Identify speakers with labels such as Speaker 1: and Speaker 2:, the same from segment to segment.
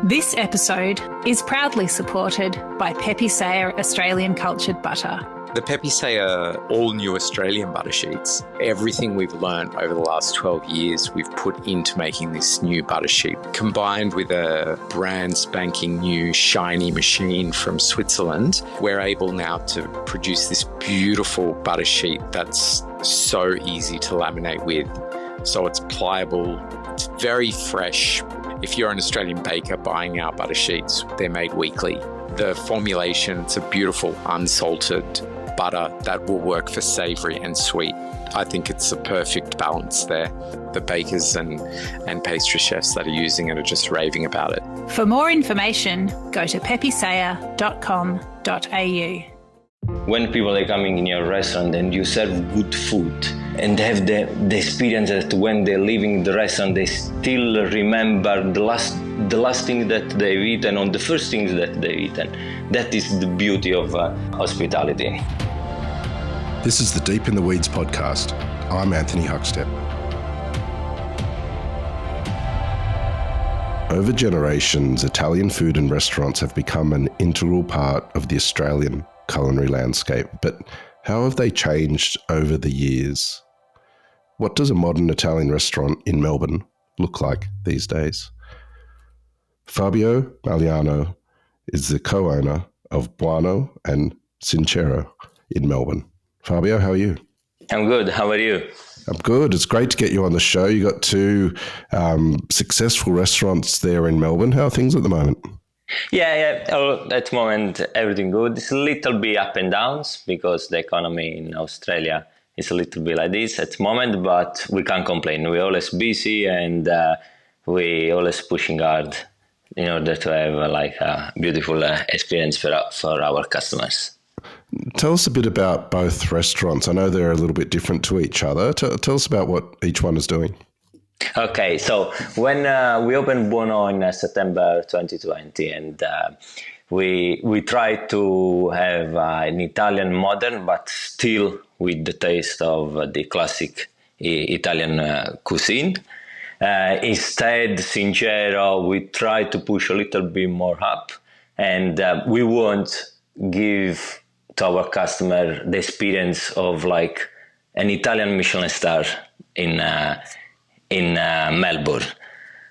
Speaker 1: This episode is proudly supported by Pepe Sayer Australian Cultured Butter.
Speaker 2: The Pepe Sayer all-new Australian butter sheets. Everything we've learned over the last 12 years, we've put into making this new butter sheet. Combined with a brand spanking new shiny machine from Switzerland, we're able now to produce this beautiful butter sheet that's so easy to laminate with. So it's pliable, it's very fresh. If you're an Australian baker buying our butter sheets, they're made weekly. The formulation, it's a beautiful unsalted butter that will work for savoury and sweet. I think it's a perfect balance there. The bakers and pastry chefs that are using it are just raving about it.
Speaker 1: For more information, go to pepesayer.com.au.
Speaker 3: When people are coming in your restaurant and you serve good food and have the experience that when they're leaving the restaurant, they still remember the last thing that they've eaten or the first things that they've eaten. That is the beauty of hospitality.
Speaker 4: This is the Deep in the Weeds podcast. I'm Anthony Huckstep. Over generations, Italian food and restaurants have become an integral part of the Australian culinary landscape. But how have they changed over the years? What does a modern Italian restaurant in Melbourne look like these days? Fabio Magliano is the co-owner of Buono and Sincero in Melbourne. Fabio, how are you?
Speaker 3: I'm good. How are you?
Speaker 4: I'm good. It's great to get you on the show. You got two successful restaurants there in Melbourne. How are things at the moment?
Speaker 3: Yeah. At the moment, everything good. It's a little bit up and downs because the economy in Australia is a little bit like this at the moment, but we can't complain. We're always busy and we always pushing hard in order to have a beautiful experience for our customers.
Speaker 4: Tell us a bit about both restaurants. I know they're a little bit different to each other. Tell us about what each one is doing.
Speaker 3: Okay, so when we opened Buono in September 2020, and we tried to have an Italian modern, but still with the taste of the classic Italian cuisine. Instead, Sincero, we tried to push a little bit more up, and we won't give to our customer the experience of like an Italian Michelin star in Melbourne.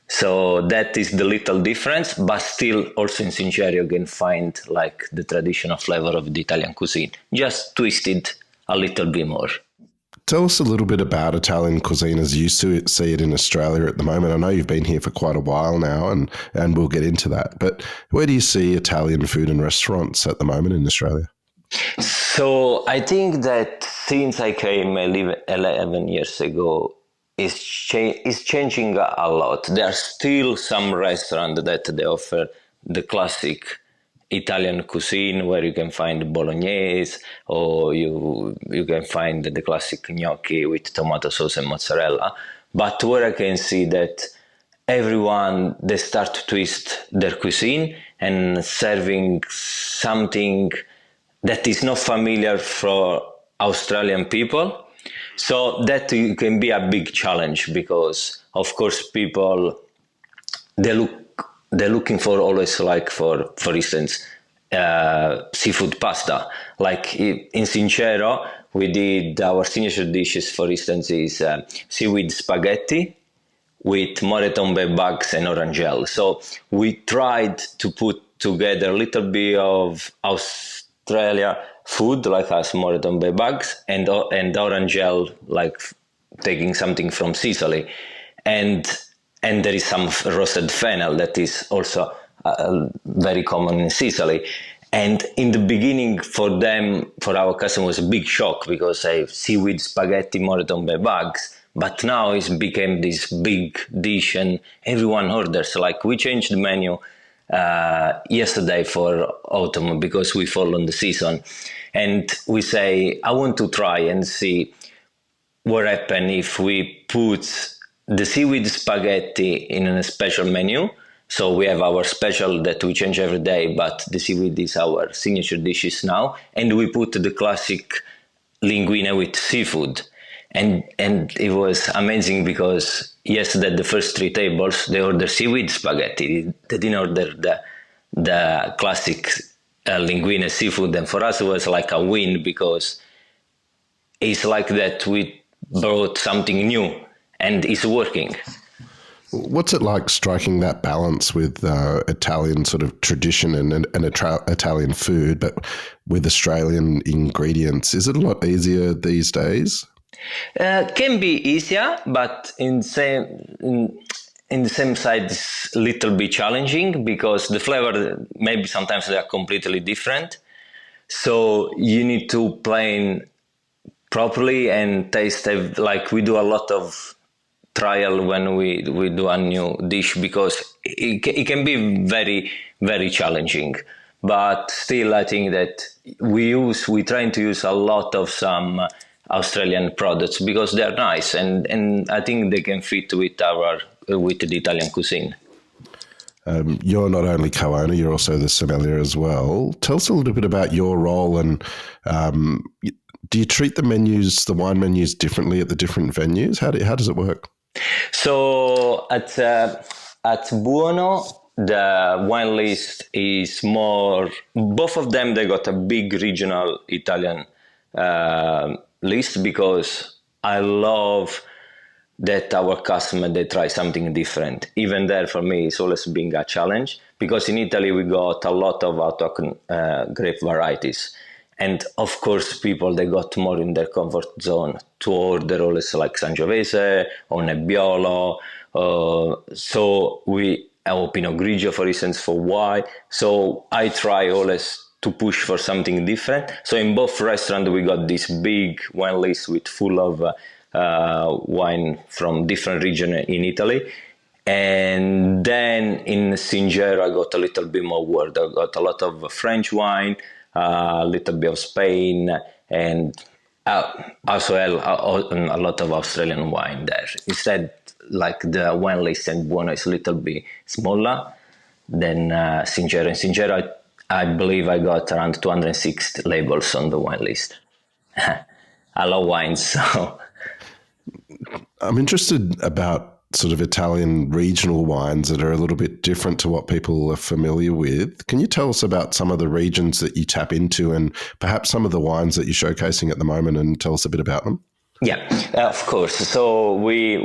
Speaker 3: So that is the little difference, but still also in Sincero you can find like the traditional flavor of the Italian cuisine, just twisted a little bit more.
Speaker 4: Tell us a little bit about Italian cuisine as you see it in Australia at the moment. I know you've been here for quite a while now, and we'll get into that. But where do you see Italian food and restaurants at the moment in Australia?
Speaker 3: So I think that since I came 11 years ago, it's changing a lot. There are still some restaurants that they offer the classic Italian cuisine where you can find bolognese or you can find the classic gnocchi with tomato sauce and mozzarella. But where I can see that everyone, they start to twist their cuisine and serving something that is not familiar for Australian people. So that can be a big challenge because, of course, people, they're looking for always like for instance, seafood pasta. Like in Sincero, we did our signature dishes, for instance, is seaweed spaghetti with moretombe bugs and orangelle. So we tried to put together a little bit of Australia food, like us moretombe bugs and orangelle, like taking something from Sicily. And there is some roasted fennel that is also very common in Sicily. And in the beginning, for our customer, was a big shock because I have seaweed spaghetti, moretombe bugs. But now it's became this big dish, and everyone orders. Like we changed the menu yesterday for autumn because we fall on the season, and we say, I want to try and see what happens if we put the seaweed spaghetti in a special menu. So we have our special that we change every day, but the seaweed is our signature dishes now. And we put the classic linguine with seafood. And it was amazing because yesterday the first 3 tables they ordered seaweed spaghetti. They didn't order the classic linguine seafood, and for us it was like a win because it's like that we brought something new and it's working.
Speaker 4: What's it like striking that balance with Italian sort of tradition and Italian food, but with Australian ingredients? Is it a lot easier these days?
Speaker 3: Can be easier, but in the same side, it's a little bit challenging because the flavor maybe sometimes they are completely different. So you need to plan properly and taste. Like we do a lot of trial when we do a new dish because it can be very, very challenging. But still, I think that we trying to use a lot of some Australian products because they're nice and I think they can fit with the Italian cuisine.
Speaker 4: You're not only co-owner, you're also the sommelier as well. Tell us a little bit about your role and do you treat the wine menus differently at the different venues? How does it work?
Speaker 3: So at Buono, the wine list is more. Both of them they got a big regional Italian list because I love that our customer they try something different. Even there for me it's always been a challenge because in Italy we got a lot of autochthon grape varieties. And of course, people they got more in their comfort zone to order always like Sangiovese or Nebbiolo. So we have Pinot Grigio, for instance, for wine. So I try always to push for something different. So in both restaurants, we got this big wine list with full of wine from different regions in Italy. And then in Sincero, I got a little bit more word. I got a lot of French wine, a little bit of Spain, and as well a lot of Australian wine there. Instead, like the wine list in Buono is a little bit smaller than Sincero. In Sincero, I believe I got around 206 labels on the wine list. I love wines, so.
Speaker 4: I'm interested about sort of Italian regional wines that are a little bit different to what people are familiar with. Can you tell us about some of the regions that you tap into and perhaps some of the wines that you're showcasing at the moment and tell us a bit about them?
Speaker 3: Yeah, of course. So we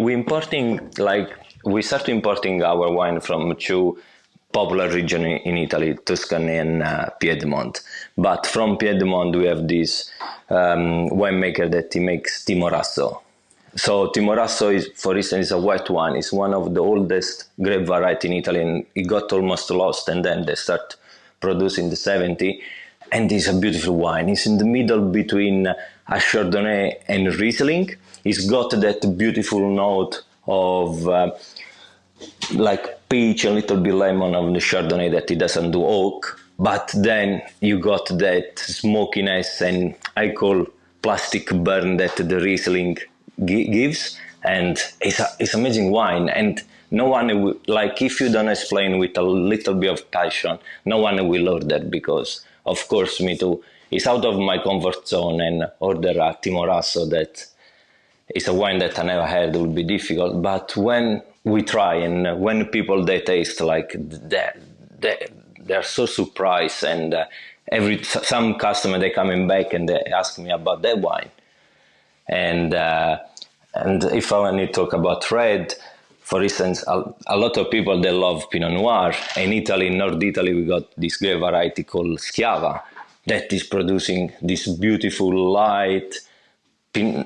Speaker 3: start importing our wine from two popular regions in Italy, Tuscany and Piedmont. But from Piedmont, we have this winemaker that he makes Timorasso. So Timorasso is, for instance, is a white wine. It's one of the oldest grape variety in Italy, and it got almost lost. And then they start producing the 70, and it's a beautiful wine. It's in the middle between a Chardonnay and Riesling. It's got that beautiful note of like peach and a little bit lemon of the Chardonnay that it doesn't do oak. But then you got that smokiness and I call plastic burn that the Riesling gives, and it's amazing wine. And no one like if you don't explain with a little bit of passion, no one will order because of course me too. It's out of my comfort zone and order a Timorasso that is a wine that I never had would be difficult. But when we try and when people they taste like they're so surprised, and some customer they coming back and they ask me about that wine. And if I want to talk about red, for instance, a lot of people they love Pinot Noir. In Italy, in North Italy, we got this grape variety called Schiava that is producing this beautiful light,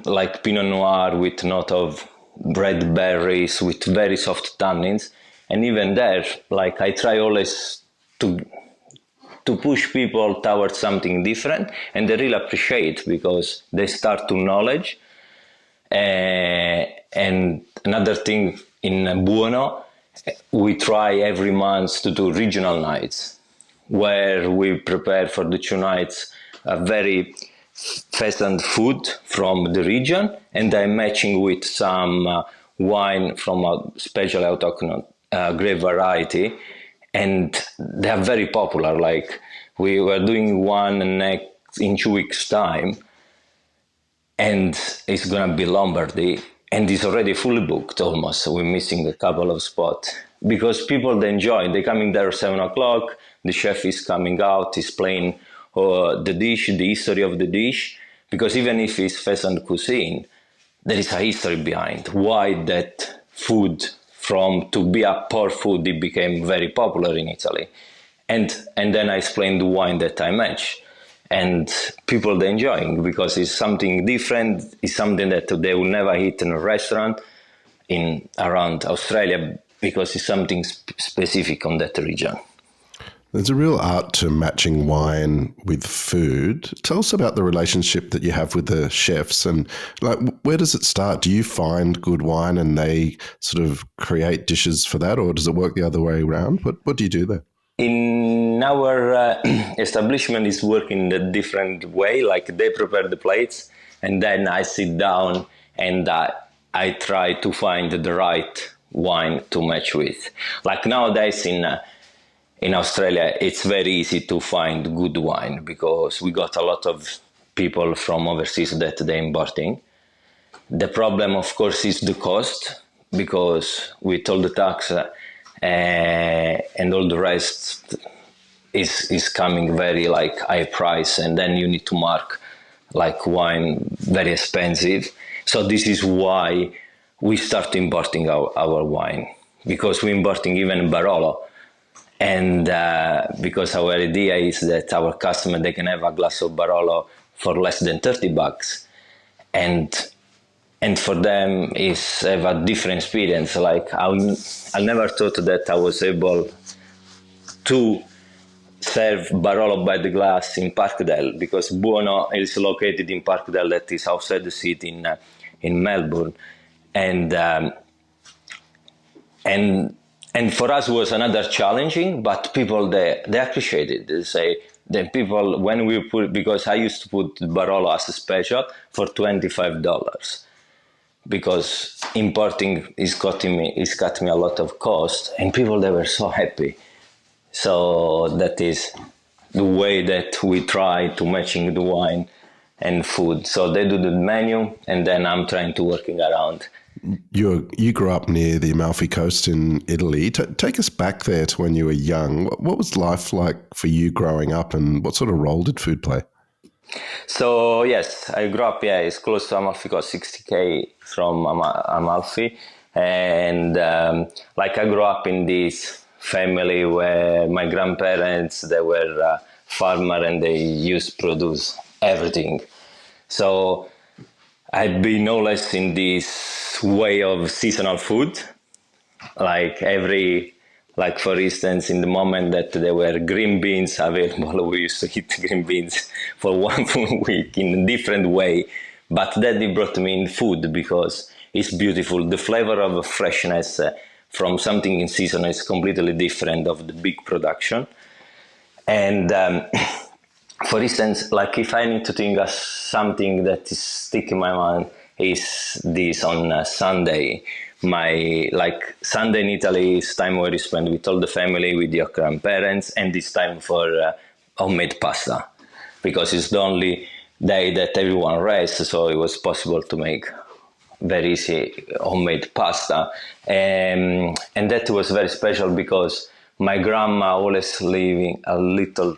Speaker 3: like Pinot Noir with note of red berries with very soft tannins. And even there, like I try always to push people towards something different, and they really appreciate because they start to knowledge. And another thing in Buono, we try every month to do regional nights where we prepare for the 2 nights a very pleasant food from the region, and I'm matching with some wine from a special autochthon grape variety, and they are very popular. Like we were doing one next in 2 weeks' time, and it's gonna be Lombardy, and it's already fully booked almost. So we're missing a couple of spots because people they enjoy. They're coming there at 7 o'clock. The chef is coming out. He's playing the dish, the history of the dish. Because even if it's pheasant cuisine, there is a history behind why that food from to be a poor food it became very popular in Italy, and then I explained the wine that I match. And people they're enjoying because it's something different. It's something that they will never eat in a restaurant in around Australia because it's something specific on that region.
Speaker 4: There's a real art to matching wine with food. Tell us about the relationship that you have with the chefs and like where does it start? Do you find good wine and they sort of create dishes for that, or does it work the other way around? What do you do there?
Speaker 3: In our establishment is working in a different way. Like they prepare the plates and then I sit down and I try to find the right wine to match with. Like nowadays in Australia, it's very easy to find good wine because we got a lot of people from overseas that they're importing. The problem, of course, is the cost because with all the tax and all the rest is coming very like high price, and then you need to mark like wine very expensive. So this is why we start importing our wine because we're importing even Barolo. And because our idea is that our customer, they can have a glass of Barolo for less than $30. And for them is have a different experience. Like I never thought that I was able to serve Barolo by the glass in Parkdale because Buono is located in Parkdale, that is outside the city in Melbourne, and for us was another challenging, but people they appreciate it. They say that people when we put, because I used to put Barolo as a special for $25 because importing is cutting me a lot of cost, and people they were so happy. So that is the way that we try to matching the wine and food. So they do the menu, and then I'm trying to working around.
Speaker 4: You grew up near the Amalfi Coast in Italy. Take us back there to when you were young. What was life like for you growing up, and what sort of role did food play?
Speaker 3: So yes, I grew up. Yeah, it's close to Amalfi Coast, 60k from Amalfi, and like I grew up in this family where my grandparents they were farmer and they used to produce everything. So I'd be no less in this way of seasonal food, like for instance, in the moment that there were green beans available, we used to eat green beans for one full week in a different way. But that it brought me in food because it's beautiful. The flavor of freshness from something in season is completely different of the big production. And for instance, like if I need to think of something that is stick in my mind is this on Sunday. Sunday in Italy is time where you spend with all the family, with your grandparents, and it's time for homemade pasta because it's the only day that everyone rests. So it was possible to make very easy homemade pasta, and that was very special because my grandma always leaving a little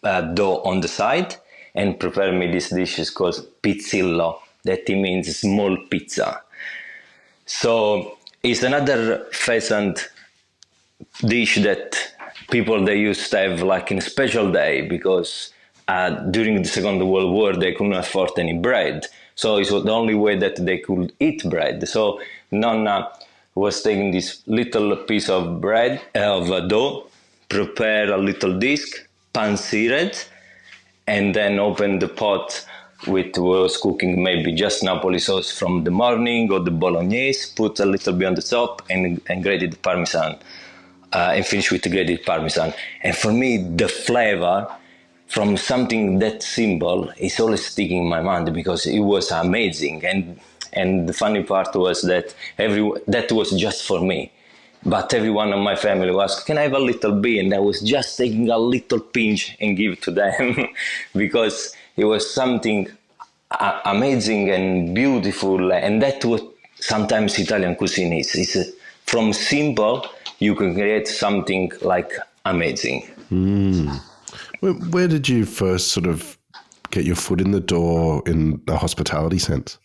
Speaker 3: dough on the side and prepare me this dish is called pizzillo, that it means small pizza. So it's another pheasant dish that people they used to have like in a special day because during the Second World War they couldn't afford any bread. So it was the only way that they could eat bread. So Nonna was taking this little piece of bread, of dough, prepare a little disc, pan-seared, and then open the pot with was cooking maybe just Napoli sauce from the morning or the bolognese, put a little bit on the top and grated parmesan, and finish with grated parmesan. And for me, the flavor from something that simple is always sticking in my mind because it was amazing. And the funny part was that that was just for me. But everyone in my family was, can I have a little bit? And I was just taking a little pinch and give to them because it was something amazing and beautiful, and that's what sometimes Italian cuisine is. It's from simple, you can create something like amazing.
Speaker 4: Where did you first sort of get your foot in the door in a hospitality sense?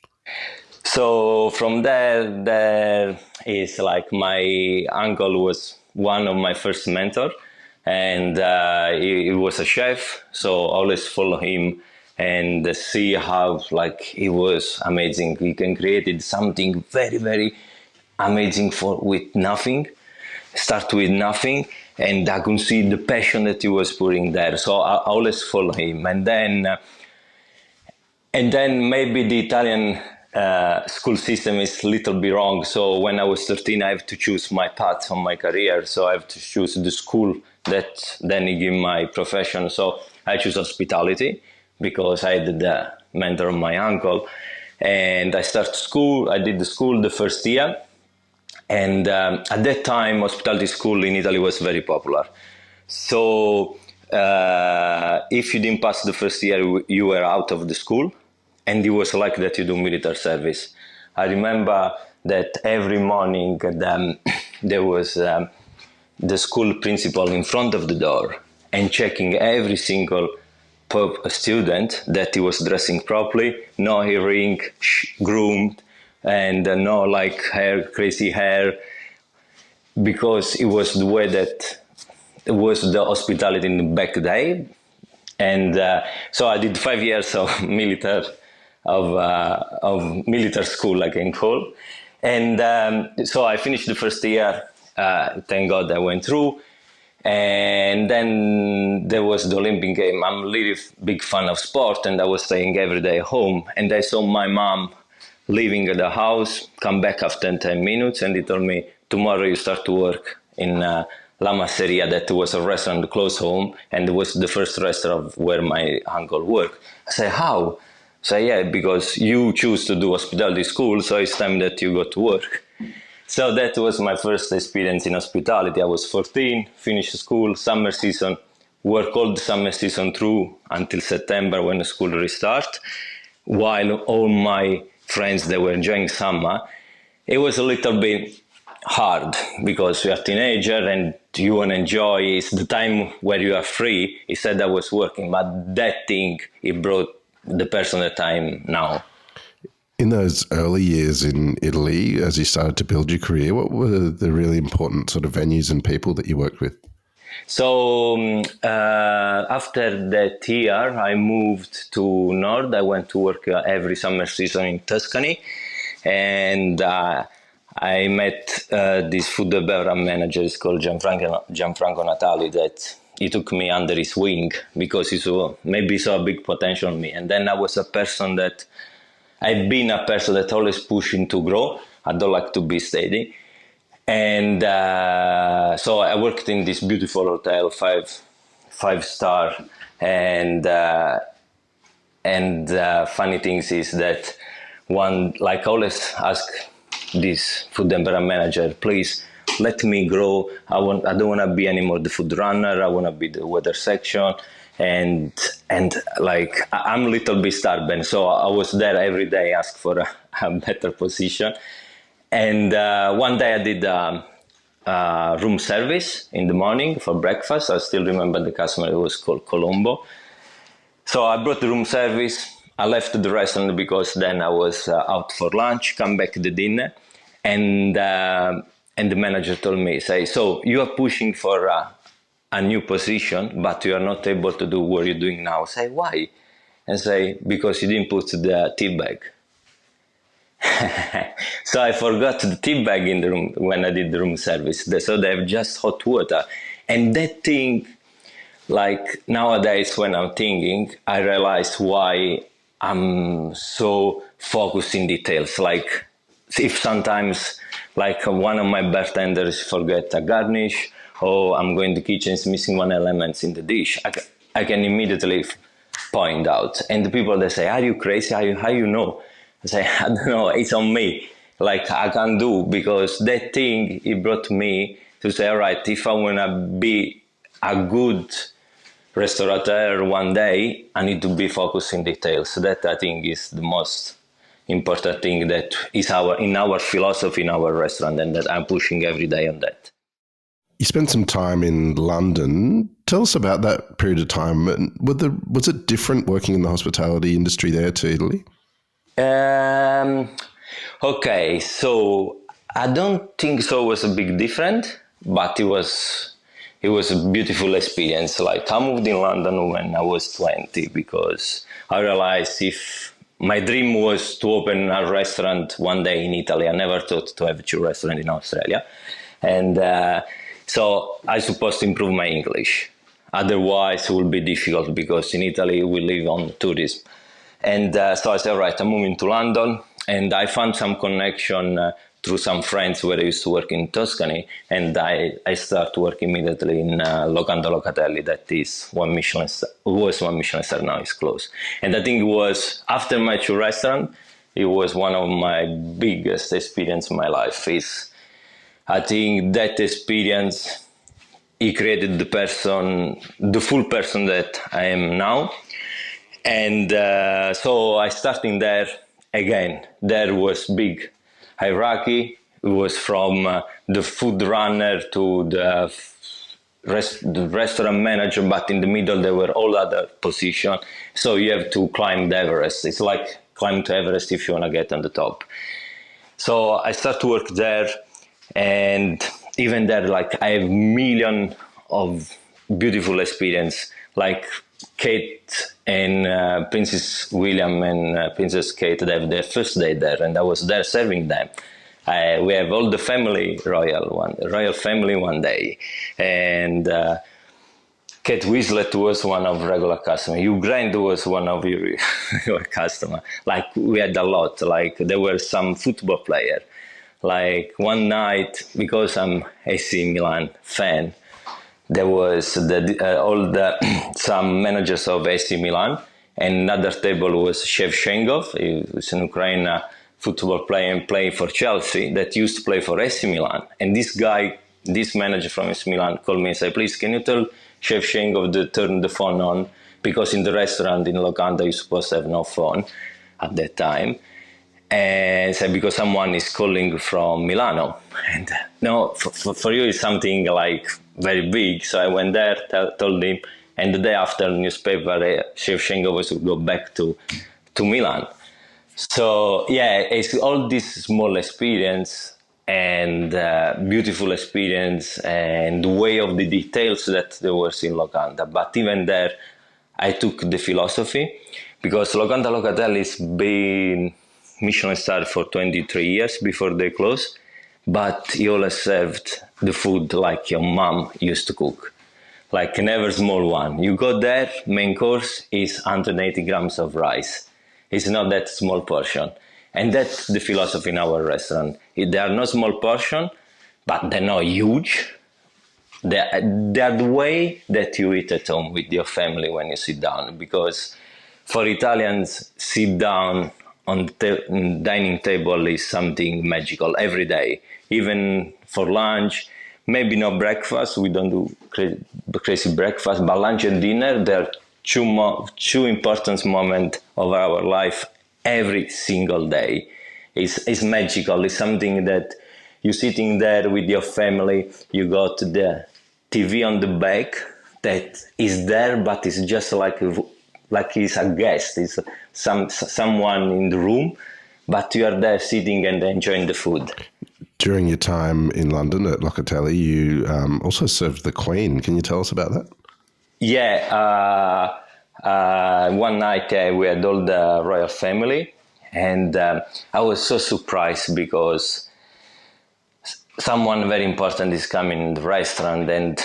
Speaker 3: So from there is like my uncle was one of my first mentor, and he was a chef. So I always follow him and see how like he was amazing. He can create something very, very amazing with nothing. Start with nothing, and I could see the passion that he was putting there. So I always follow him, and then maybe the Italian school system is a little bit wrong. So when I was 13, I have to choose my path on my career. So I have to choose the school that then give my profession. So I choose hospitality because I had the mentor of my uncle. And I started school. I did the school the first year. And at that time, hospitality school in Italy was very popular. So if you didn't pass the first year, you were out of the school. And it was like that you do military service. I remember that every morning there was the school principal in front of the door and checking every single student that he was dressing properly, no earring, groomed, and no like crazy hair, because it was the way that it was the hospitality in the back day. And so I did 5 years of military school, I can call. And so I finished the first year. Thank God I went through. And then there was the Olympic game. I'm a really big fan of sport, and I was staying every day home. And I saw my mom leaving the house, come back after 10 minutes, and he told me, tomorrow you start to work in La Masseria. That was a restaurant close home, and it was the first restaurant where my uncle worked. I said, how? I said, yeah, because you choose to do hospitality school, so it's time that you go to work. So that was my first experience in hospitality. I was 14, finished school, summer season, work all the summer season through until September when the school restart. While all my friends, they were enjoying summer, it was a little bit hard because you're a teenager and you want to enjoy. It's the time where you are free. He said I was working, but that thing, it brought the person that I am now.
Speaker 4: In those early years in Italy, as you started to build your career, what were the really important sort of venues and people that you worked with?
Speaker 3: So after that year, I moved to North. I went to work every summer season in Tuscany, and I met this food and beverage manager. It's called Gianfranco Natali. That he took me under his wing because he saw a big potential in me. And then I was a person that I've been a person that always pushing to grow. I don't like to be steady. And so I worked in this beautiful hotel, five star. And funny things is that I always ask this food and beverage manager, please let me grow. I don't want to be anymore the food runner. I want to be the weather section. And like I'm a little bit stubborn, so I was there every day, ask for a better position. And one day I did room service in the morning for breakfast. I still remember the customer. It was called Colombo. So I brought the room service. I left the restaurant because then I was out for lunch. Come back to the dinner, and the manager told me, say, so you are pushing for a new position, but you are not able to do what you're doing now. I say, why? And say, because you didn't put the tea bag. So I forgot the tea bag in the room when I did the room service. So they have just hot water. And that thing, like nowadays when I'm thinking, I realize why I'm so focused in details. Like if sometimes, like one of my bartenders forget a garnish, or I'm going to the kitchen, it's missing one element in the dish, I can immediately point out. And the people, they say, are you crazy? How you know? I say, I don't know, it's on me. Like I can't do, because that thing, it brought me to say, all right, if I want to be a good restaurateur one day, I need to be focused in details. So that I think is the most important thing that is in our philosophy in our restaurant, and that I'm pushing every day on that.
Speaker 4: You spent some time in London. Tell us about that period of time. Was it different working in the hospitality industry there to Italy?
Speaker 3: Okay, so I don't think so. It was a big difference, but it was a beautiful experience. Like I moved in London when I was 20 because I realized if my dream was to open a restaurant one day in Italy. I never thought to have two restaurants in Australia, and so I supposed to improve my English. Otherwise, it will be difficult because in Italy we live on tourism. And so I said, all right, I'm moving to London, and I found some connection through some friends where I used to work in Tuscany, and I started working immediately in Locanda Locatelli, that is one Michelin star, now it's closed. And I think it was, after my two restaurant, it was one of my biggest experience in my life. I think that experience, it created the full person that I am now. And so I started there again. There was big hierarchy. It was from the food runner to the restaurant manager, but in the middle there were all other positions. So you have to climb the Everest. It's like climbing to Everest if you want to get on the top. So I started to work there, and even there, like I have million of beautiful experience, like Kate and Princess William and Princess Kate, they have their first day there, and I was there serving them. We have all the royal family one day, and Kate Winslet was one of regular customer. Hugh Grant was one of your customer. Like we had a lot. Like there were some football player. Like one night, because I'm AC Milan fan, there was some managers of AC Milan, and another table was Shevchenko. He was an Ukrainian football player and playing for Chelsea that used to play for AC Milan. And this manager from AC Milan called me and said, please, can you tell Shevchenko to turn the phone on? Because in the restaurant in Locanda, you're supposed to have no phone at that time. And said, because someone is calling from Milano. And no, for you it's something like very big. So I went there, told him, and the day after newspaper, Shevchenko was to go back to Milan. So yeah, it's all this small experience and beautiful experience and the way of the details that there was in Locanda. But even there, I took the philosophy, because Locanda Locatelli has been Michelin star for 23 years before they closed, but he always served the food like your mom used to cook, like never small one. You go there, main course is 180 grams of rice. It's not that small portion. And that's the philosophy in our restaurant. They are not small portion, but they're not huge. They are the way that you eat at home with your family when you sit down, because for Italians, sit down on the dining table is something magical every day, even for lunch, maybe not breakfast. We don't do crazy breakfast, but lunch and dinner, they're two important moments of our life every single day. It's magical. It's something that you're sitting there with your family, you got the TV on the back that is there, but it's just like he's a guest. It's someone in the room, but you are there sitting and enjoying the food.
Speaker 4: During your time in London at Locatelli, you also served the Queen. Can you tell us about that?
Speaker 3: Yeah, one night we had all the royal family, and I was so surprised because someone very important is coming in the restaurant, and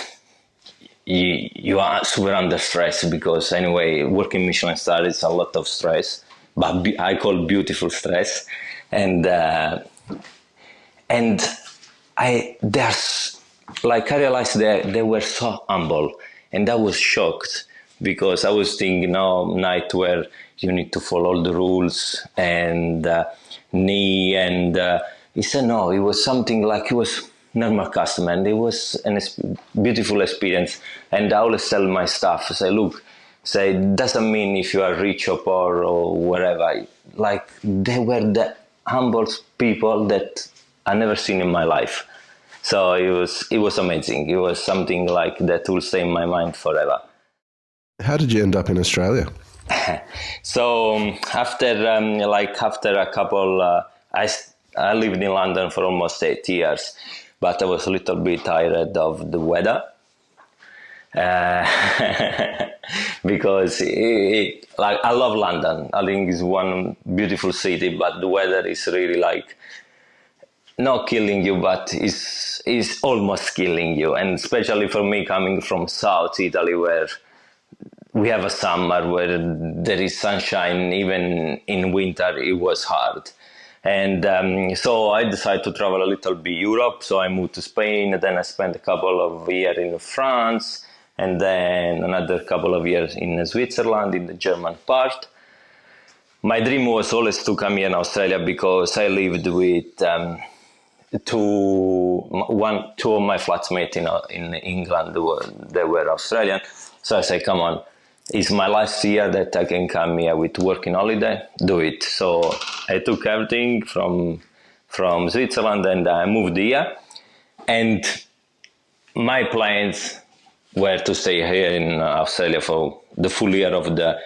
Speaker 3: you are super under stress, because anyway, working Michelin star is a lot of stress, but I call beautiful stress, and I realized they were so humble, and I was shocked, because I was thinking, night where you need to follow all the rules and knee, and he said no, it was something like it was normal customer, and it was a beautiful experience. And I always tell my staff, say, look, say, doesn't mean if you are rich or poor or wherever. Like, they were the humble people that I never seen in my life. So it was amazing. It was something like that will stay in my mind forever.
Speaker 4: How did you end up in Australia?
Speaker 3: So after a couple, I lived in London for almost 8 years, but I was a little bit tired of the weather. Because like, I love London. I think it's one beautiful city, but the weather is really like not killing you, but is almost killing you. And especially for me, coming from South Italy, where we have a summer where there is sunshine, even in winter, it was hard. And so I decided to travel a little bit Europe. So I moved to Spain, then I spent a couple of years in France, and then another couple of years in Switzerland, in the German part. My dream was always to come here in Australia because I lived with two of my flatmates in England. They were Australian. So I said, come on, it's my last year that I can come here with working holiday, do it. So I took everything from Switzerland and I moved here. And my plans were to stay here in Australia for the full year of the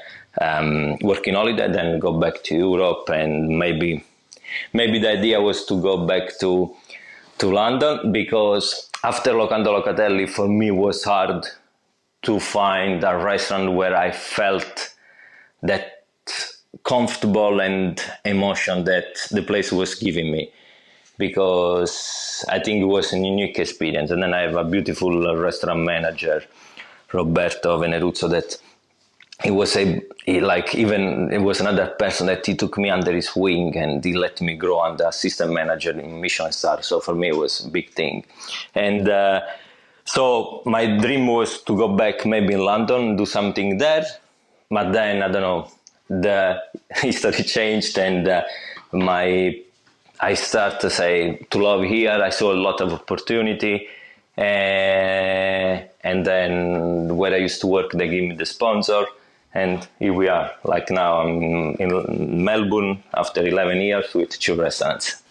Speaker 3: working holiday, then go back to Europe, and maybe the idea was to go back to London, because after Locando Locatelli, for me was hard to find a restaurant where I felt that comfortable and emotion that the place was giving me, because I think it was a unique experience. And then I have a beautiful restaurant manager, Roberto Veneruzzo, that it was another person that he took me under his wing and he let me grow under assistant manager in Michelin star. So for me, it was a big thing. And so my dream was to go back maybe in London, do something there. But then, I don't know, the history changed, and I started to love here. I saw a lot of opportunity. And then where I used to work, they gave me the sponsor. And here we are. Like now I'm in Melbourne after 11 years with 2 restaurants.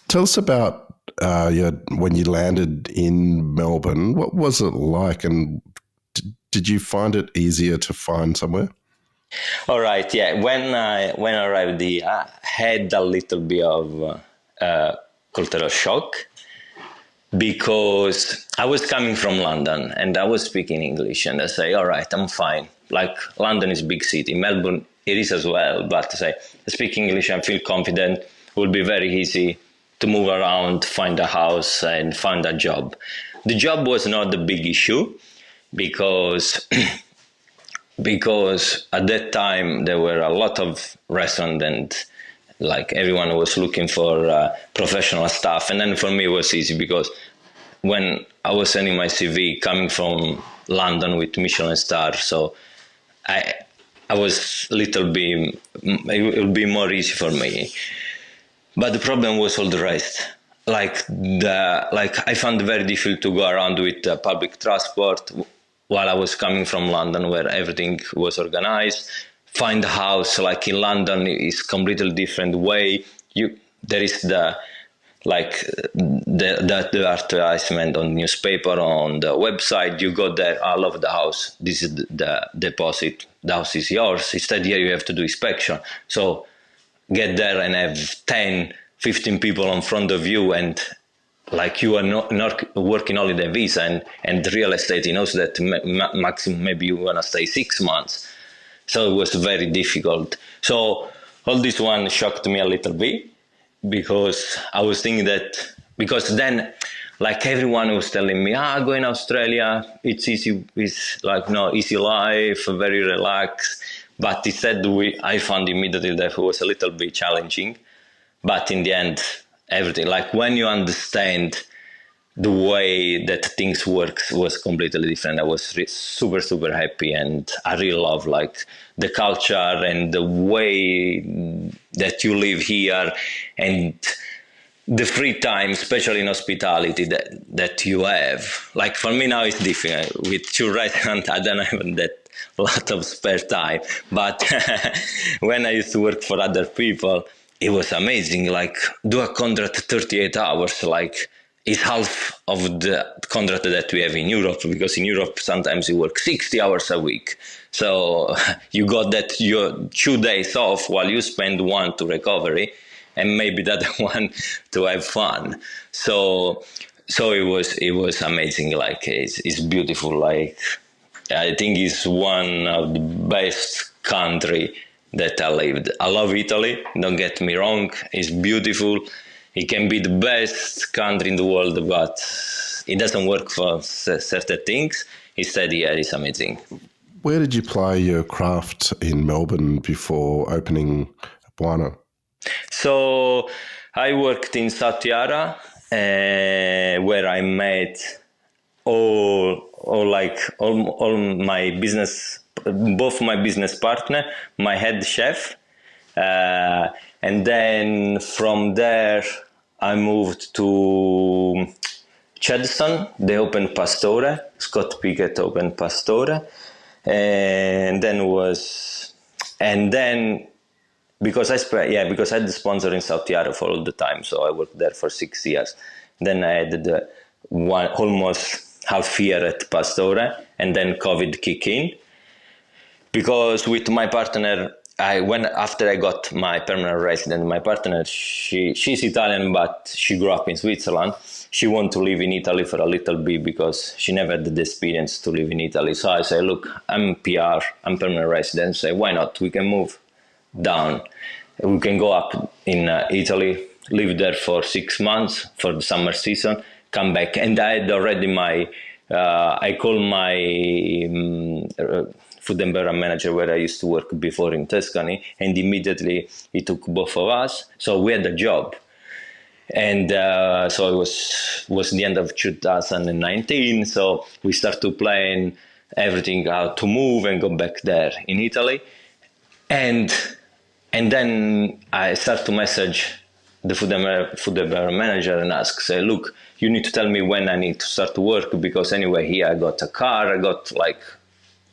Speaker 4: Tell us about when you landed in Melbourne. What was it like, and did you find it easier to find somewhere?
Speaker 3: All right, yeah. When I arrived here, I had a little bit of cultural shock, because I was coming from London and I was speaking English, and I say, all right, I'm fine. Like, London is a big city, Melbourne it is as well, but I speak English and feel confident. It will be very easy to move around, find a house and find a job. The job was not the big issue, because at that time there were a lot of restaurants and like everyone was looking for professional staff. And then for me it was easy, because when I was sending my CV coming from London with Michelin star, so I was a little bit, it would be more easy for me. But the problem was all the rest. Like I found it very difficult to go around with public transport while I was coming from London, where everything was organized. Find a house, like in London, is completely different way. There is the advertisement on newspaper, on the website. You go there, I love the house, this is the deposit, the house is yours. Instead here you have to do inspection. So get there and have 10, 15 people in front of you, and like you are not working holiday visa, and real estate, he knows that maximum maybe you want to stay 6 months. So it was very difficult. So all this one shocked me a little bit, because I was thinking that, because then like everyone was telling me, go in Australia, it's easy, it's like no easy life, very relaxed. But instead I found immediately that it was a little bit challenging. But in the end, everything, like when you understand the way that things work, was completely different. I was super, super happy, and I really love like the culture and the way that you live here. And the free time, especially in hospitality, that you have. Like for me now, it's different. With 2 restaurants, I don't have that lot of spare time. But when I used to work for other people, it was amazing. Like do a contract 38 hours, like it's half of the contract that we have in Europe, because in Europe sometimes you work 60 hours a week. So you got that your 2 days off while you spend 1 to recovery, and maybe the other one to have fun. So it was amazing. Like it's beautiful. Like I think it's one of the best country that I lived. I love Italy. Don't get me wrong. It's beautiful. It can be the best country in the world, but it doesn't work for certain things. Instead, yeah, it's amazing.
Speaker 4: Where did you ply your craft in Melbourne before opening Buono?
Speaker 3: So I worked in Satiara, where I met all my business, both my business partner, my head chef, and then from there I moved to Cheddar. They opened Pastore. Scott Pickett opened Pastore, and then because I had the sponsor in Satiara for all the time, so I worked there for 6 years. Then I had almost half year at Pastore, and then COVID kicked in. Because with my partner, after I got my permanent resident, my partner, she's Italian, but she grew up in Switzerland. She wanted to live in Italy for a little bit because she never had the experience to live in Italy. So I said, look, I'm PR, I'm permanent resident. So why not? We can move down. We can go up in Italy, live there for 6 months for the summer season, come back. And I had already I called my food and beverage manager where I used to work before in Tuscany, and immediately he took both of us. So we had a job. And so it was the end of 2019. So we started planning everything, how to move and go back there in Italy. And then I start to message the food and beverage manager and ask, say, look, you need to tell me when I need to start to work, because anyway, here I got a car, I got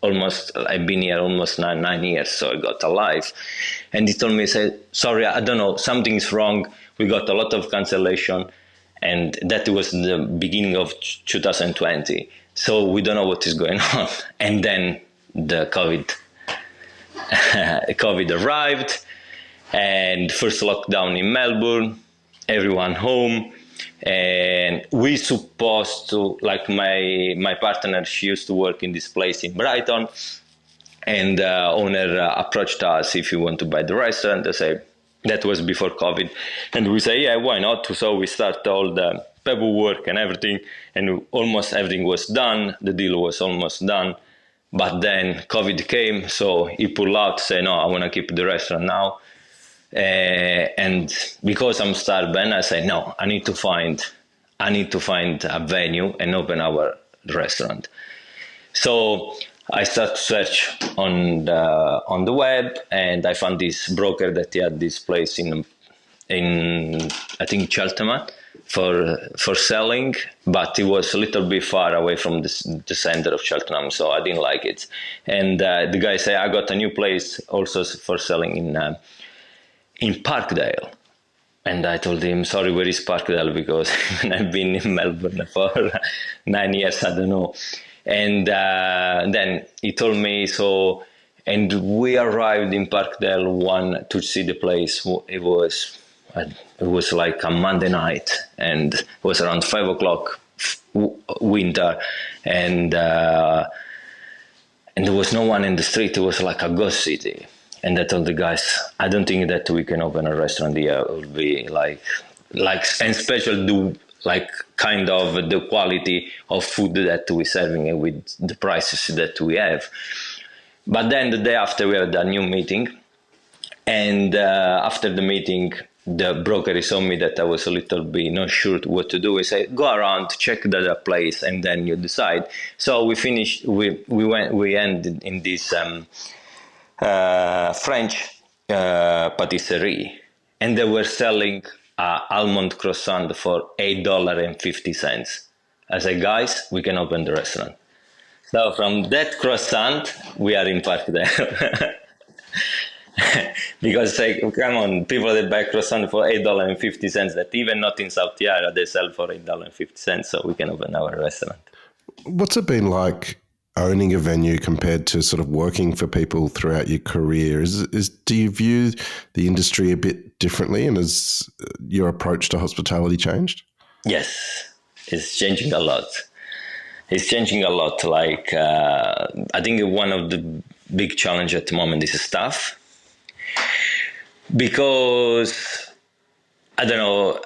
Speaker 3: I've been here almost nine years, so I got a life. And he told me, said, sorry, I don't know, something's wrong. We got a lot of cancellation, and that was the beginning of 2020. So we don't know what is going on. And then the COVID arrived, and first lockdown in Melbourne, everyone home. And we supposed to, like my partner, she used to work in this place in Brighton, and the owner approached us if you want to buy the restaurant. They say that was before COVID, and we say, yeah, why not? So we start all the paperwork and everything, and almost everything was done. The deal was almost done, but then COVID came, so he pulled out, say, no, I want to keep the restaurant now. And because I'm starving, I say, no, I need to find a venue and open our restaurant. So I start to search on the web, and I found this broker that he had this place in I think Cheltenham for selling, but it was a little bit far away from the center of Cheltenham, so I didn't like it. And the guy said, I got a new place also for selling in Parkdale. And I told him, sorry, where is Parkdale? Because I've been in Melbourne for 9 years, I don't know. And then he told me, so, and we arrived in Parkdale to see the place. It was like a Monday night, and it was around 5 o'clock winter, and there was no one in the street. It was like a ghost city. And I told the guys, I don't think that we can open a restaurant here. It would be like, and special kind of the quality of food that we're serving with the prices that we have. But then the day after, we had a new meeting. And after the meeting, the broker saw me that I was a little bit not sure what to do. He said, go around, check the other place, and then you decide. So we finished, we ended in this French patisserie, and they were selling a almond croissant for $8.50. I said, guys, we can open the restaurant. So from that croissant, we are in Park there. Because like, come on, people that buy croissant for $8.50, that even not in South Yara, they sell for $8.50, so we can open our restaurant.
Speaker 4: What's it been like owning a venue compared to sort of working for people throughout your career? Do you view the industry a bit differently, and has your approach to hospitality changed?
Speaker 3: Yes, it's changing a lot. It's changing a lot. Like, I think one of the big challenge at the moment is staff. Because, I don't know,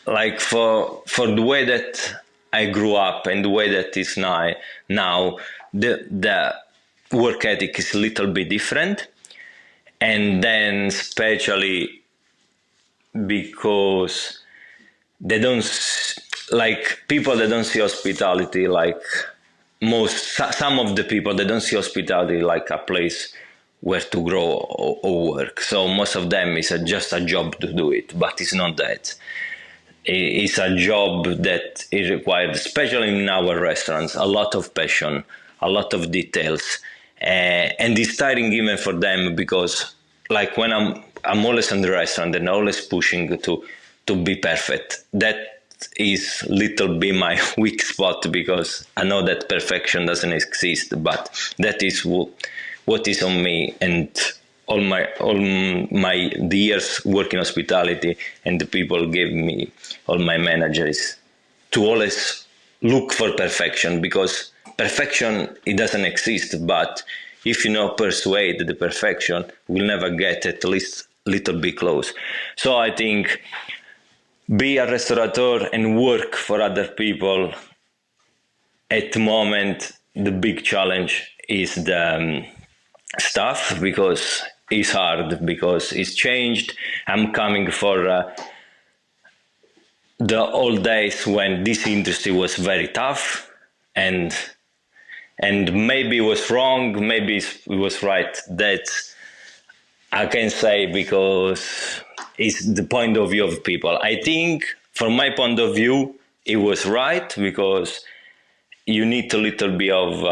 Speaker 3: like for the way that I grew up and the way that is now the work ethic is a little bit different. And then especially because they don't, like people that don't see hospitality, like some of the people, they don't see hospitality like a place where to grow or work. So most of them is just a job to do it, but it's not that. It's a job that is required, especially in our restaurants, a lot of passion, a lot of details, and it's tiring even for them because, like, when I'm always in the restaurant and always pushing to be perfect. That is little bit my weak spot because I know that perfection doesn't exist, but that is what is on me, and all the years working hospitality and the people gave me, all my managers, to always look for perfection, because perfection, it doesn't exist, but if you know persuade the perfection, we'll never get at least little bit close. So I think be a restaurateur and work for other people, at the moment the big challenge is the stuff, because it's hard, because it's changed. I'm coming for the old days when this industry was very tough, and maybe it was wrong, maybe it was right. That I can say, because it's the point of view of people. I think from my point of view it was right, because you need a little bit of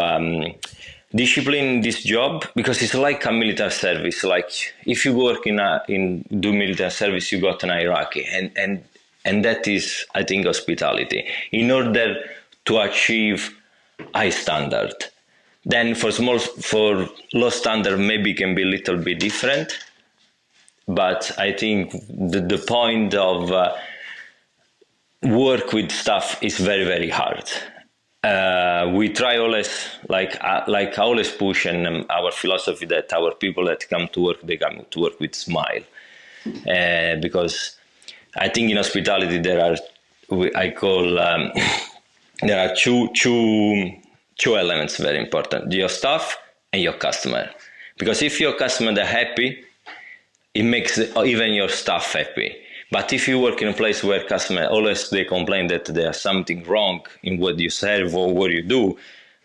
Speaker 3: discipline in this job, because it's like a military service. Like if you work do military service, you got an hierarchy, and that is, I think, hospitality. In order to achieve high standard, then for low standard maybe can be a little bit different. But I think the point of work with staff is very, very hard. We try always, like I always push, and our philosophy that our people that come to work, they come to work with smile, because I think in hospitality there are two elements very important: your staff and your customer. Because if your customer are happy, it makes even your staff happy. But if you work in a place where customers always they complain that there's something wrong in what you serve or what you do,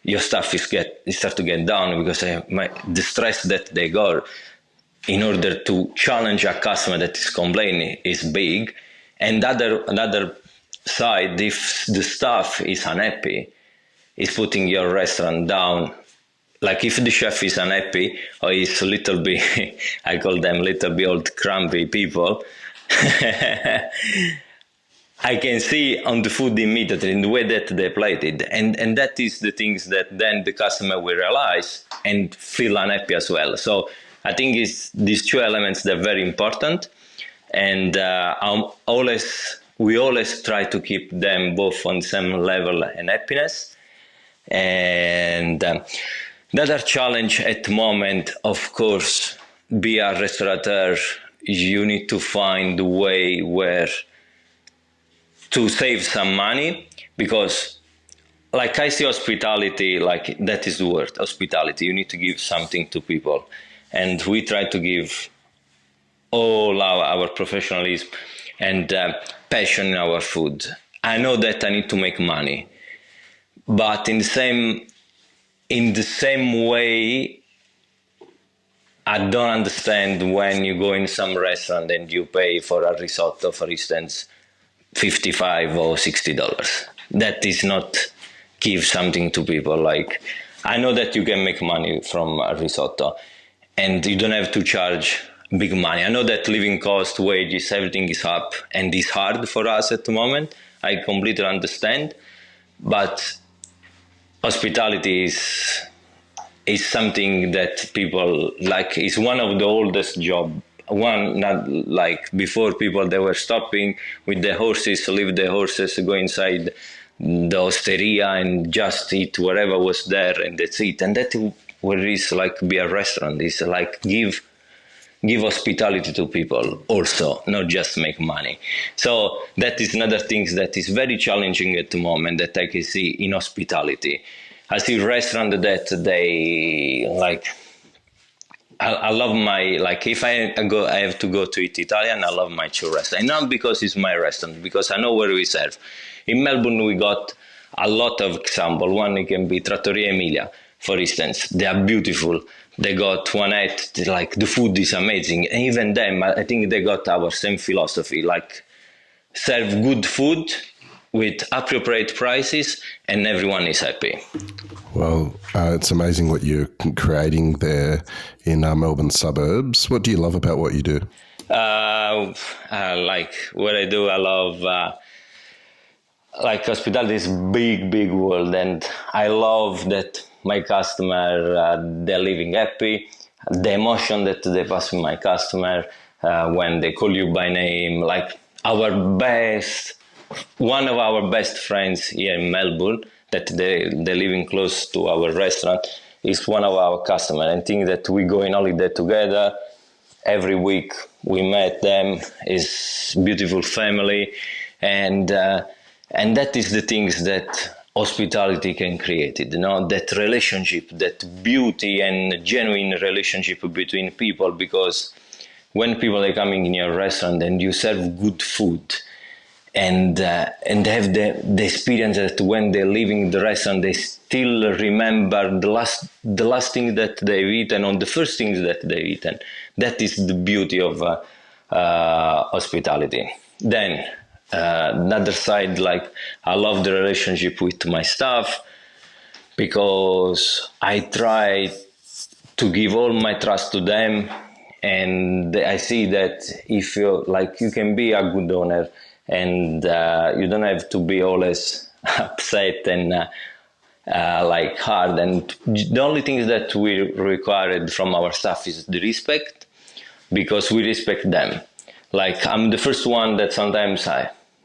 Speaker 3: your staff start to get down, because the stress that they got in order to challenge a customer that is complaining is big. And another side, if the staff is unhappy, is putting your restaurant down. Like if the chef is unhappy or is a little bit, I call them little bit old crumpy people, I can see on the food immediately in the way that they plate it, and that is the things that then the customer will realize and feel unhappy as well. So I think it's these two elements that are very important, and we always try to keep them both on the same level and happiness. And the other challenge at the moment, of course, be a restaurateur, you need to find a way where to save some money, because like I see hospitality, like that is the word, hospitality. You need to give something to people. And we try to give all our professionalism and passion in our food. I know that I need to make money, but in the same way, I don't understand when you go in some restaurant and you pay for a risotto, for instance, $55 or $60. That is not give something to people. Like, I know that you can make money from a risotto and you don't have to charge big money. I know that living cost, wages, everything is up and it's hard for us at the moment. I completely understand. But hospitality is something that people like. It's one of the oldest job. One, not like before, people they were stopping with the horses, leave the horses, go inside the osteria and just eat whatever was there, and that's it. And that where is like be a restaurant. Is like give hospitality to people also, not just make money. So that is another thing that is very challenging at the moment that I can see in hospitality. I see restaurants that they like. I love my, like, if I have to go to eat Italian, I love my churros. And not because it's my restaurant, because I know where we serve. In Melbourne, we got a lot of examples. One, it can be Trattoria Emilia, for instance. They are beautiful. They got one at, like, the food is amazing. And even them, I think they got our same philosophy, like, serve good food with appropriate prices, and everyone is happy.
Speaker 4: Well, it's amazing what you're creating there in Melbourne suburbs. What do you love about what you do?
Speaker 3: Like what I do, I love, like hospitality is big world, and I love that my customer, they're living happy. The emotion that they pass with my customer when they call you by name, like one of our best friends here in Melbourne, that they're living close to our restaurant, is one of our customers. And think that we go on holiday together. Every week we met them. It's beautiful family. And that is the things that hospitality can create, you know, that relationship, that beauty and genuine relationship between people. Because when people are coming in your restaurant and you serve good food, and have the experience that when they're leaving the restaurant, they still remember the last thing that they've eaten, or the first things that they've eaten. That is the beauty of hospitality. Then another side, like, I love the relationship with my staff, because I try to give all my trust to them, and I see that if you can be a good owner, and you don't have to be always upset and like hard. And the only thing that we required from our staff is the respect, because we respect them. Like, I'm the first one that sometimes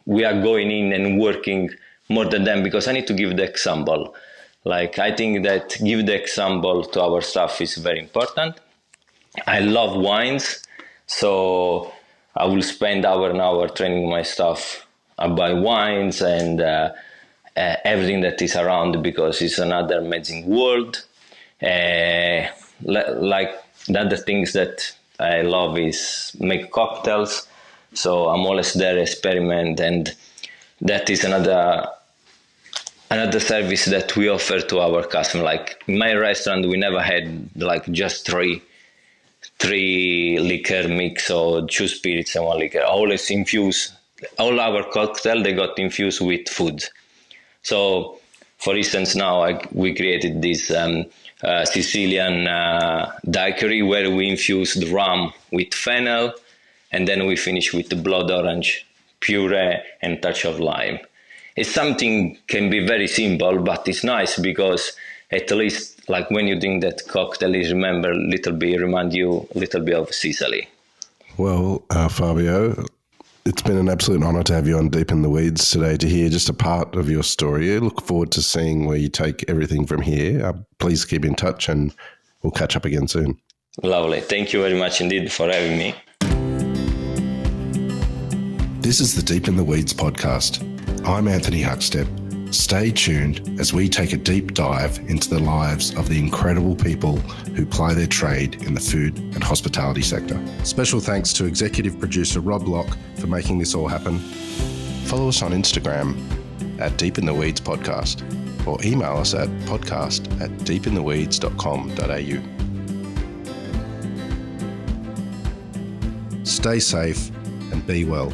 Speaker 3: we are going in and working more than them, because I need to give the example. Like, I think that give the example to our staff is very important. I love wines, so I will spend hour and hour training my staff about wines and everything that is around, because it's another amazing world. Like, the other things that I love is make cocktails. So I'm always there, experiment, and that is another service that we offer to our customer. Like, in my restaurant, we never had like just three liquor mix or 2 spirits and 1 liquor. Always infuse all our cocktail. They got infused with food. So, for instance, now we created this Sicilian daiquiri where we infuse the rum with fennel, and then we finish with the blood orange puree and touch of lime. It's something can be very simple, but it's nice because at least, like, when you drink that cocktail, you remind you a little bit of Sicily.
Speaker 4: Well, Fabio, it's been an absolute honour to have you on Deep in the Weeds today, to hear just a part of your story. I look forward to seeing where you take everything from here. Please keep in touch, and we'll catch up again soon.
Speaker 3: Lovely. Thank you very much indeed for having me.
Speaker 4: This is the Deep in the Weeds podcast. I'm Anthony Huckstep. Stay tuned as we take a deep dive into the lives of the incredible people who ply their trade in the food and hospitality sector. Special thanks to executive producer Rob Locke for making this all happen. Follow us on Instagram at Deep in the Weeds Podcast, or email us at podcast@deepintheweeds.com.au. Stay safe and be well.